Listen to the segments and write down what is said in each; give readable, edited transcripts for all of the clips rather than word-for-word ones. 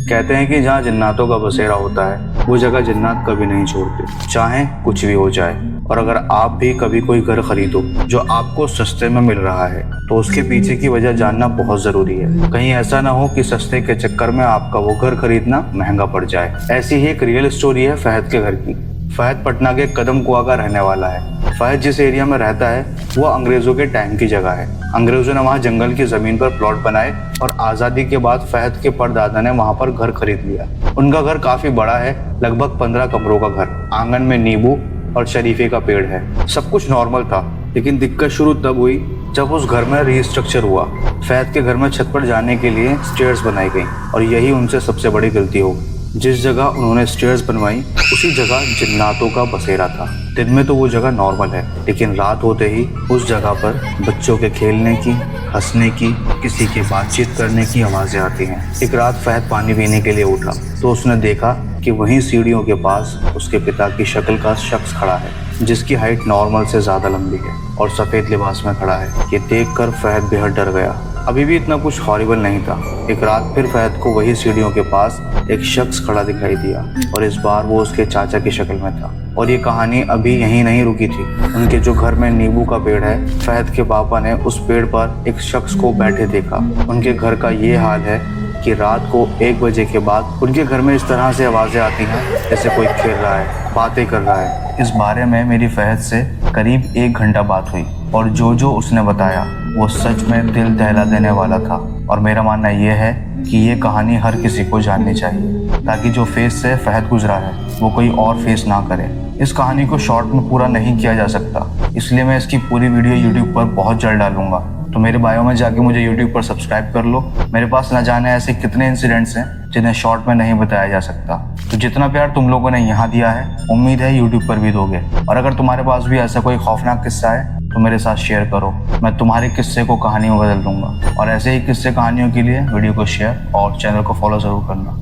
कहते हैं कि जहाँ जिन्नातों का बसेरा होता है वो जगह जिन्नात कभी नहीं छोड़ते, चाहे कुछ भी हो जाए। और अगर आप भी कभी कोई घर खरीदो जो आपको सस्ते में मिल रहा है तो उसके पीछे की वजह जानना बहुत जरूरी है। कहीं ऐसा ना हो कि सस्ते के चक्कर में आपका वो घर खरीदना महंगा पड़ जाए। ऐसी ही एक रियल स्टोरी है फहद के घर की। फहद पटना के कदम कुआं का रहने वाला है। फहद जिस एरिया में रहता है वो अंग्रेजों के टाइम की जगह है। अंग्रेजों ने वहाँ जंगल की जमीन पर प्लॉट बनाए और आज़ादी के बाद फहद के परदादा ने वहाँ पर घर खरीद लिया। उनका घर काफी बड़ा है, लगभग 15 कमरों का घर। आंगन में नींबू और शरीफे का पेड़ है। सब कुछ नॉर्मल था, लेकिन दिक्कत शुरू तब हुई जब उस घर में रीस्ट्रक्चर हुआ। फहद के घर में छत पर जाने के लिए स्टेयर्स बनाई गई और यही उनसे सबसे बड़ी गलती हो। जिस जगह उन्होंने स्टेयर्स बनवाई उसी जगह जिन्नातों का बसेरा था। दिन में तो वो जगह नॉर्मल है, लेकिन रात होते ही उस जगह पर बच्चों के खेलने की, हंसने की, किसी की बातचीत करने की आवाज़ें आती हैं। एक रात फहद पानी पीने के लिए उठा तो उसने देखा कि वहीं सीढ़ियों के पास उसके पिता की शक्ल का शख्स खड़ा है, जिसकी हाइट नॉर्मल से ज़्यादा लंबी है और सफ़ेद लिबास में खड़ा है। ये देखकर फहद बेहद डर गया। अभी भी इतना कुछ हॉरिबल नहीं था। एक रात फिर फहद को वही सीढ़ियों के पास एक शख्स खड़ा दिखाई दिया और इस बार वो उसके चाचा की शक्ल में था। और ये कहानी अभी यहीं नहीं रुकी थी। उनके जो घर में नींबू का पेड़ है, फहद के पापा ने उस पेड़ पर एक शख्स को बैठे देखा। उनके घर का ये हाल है कि रात को 1 बजे के बाद उनके घर में इस तरह से आवाज़ें आती हैं जैसे कोई खेल रहा है, बातें कर रहा है। इस बारे में मेरी फहद से करीब 1 घंटा बात हुई और जो उसने बताया वो सच में दिल दहला देने वाला था। और मेरा मानना ये है कि ये कहानी हर किसी को जाननी चाहिए, ताकि जो फेस से फहद गुजरा है वो कोई और फेस ना करे। इस कहानी को शॉर्ट में पूरा नहीं किया जा सकता, इसलिए मैं इसकी पूरी वीडियो यूट्यूब पर बहुत जल्द डालूंगा। तो मेरे बायो में जाके मुझे यूट्यूब पर सब्सक्राइब कर लो। मेरे पास न जाने ऐसे कितने इंसिडेंट्स हैं जिन्हें शॉर्ट में नहीं बताया जा सकता। तो जितना प्यार तुम लोगों ने यहाँ दिया है, उम्मीद है यूट्यूब पर भी दोगे। और अगर तुम्हारे पास भी ऐसा कोई खौफनाक किस्सा है तो मेरे साथ शेयर करो, मैं तुम्हारे किस्से को कहानी में बदल दूंगा। और ऐसे ही किस्से कहानियों के लिए वीडियो को शेयर और चैनल को फॉलो जरूर करना।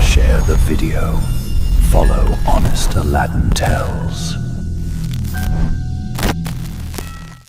Share the video. Follow Honest Aladdin Tales.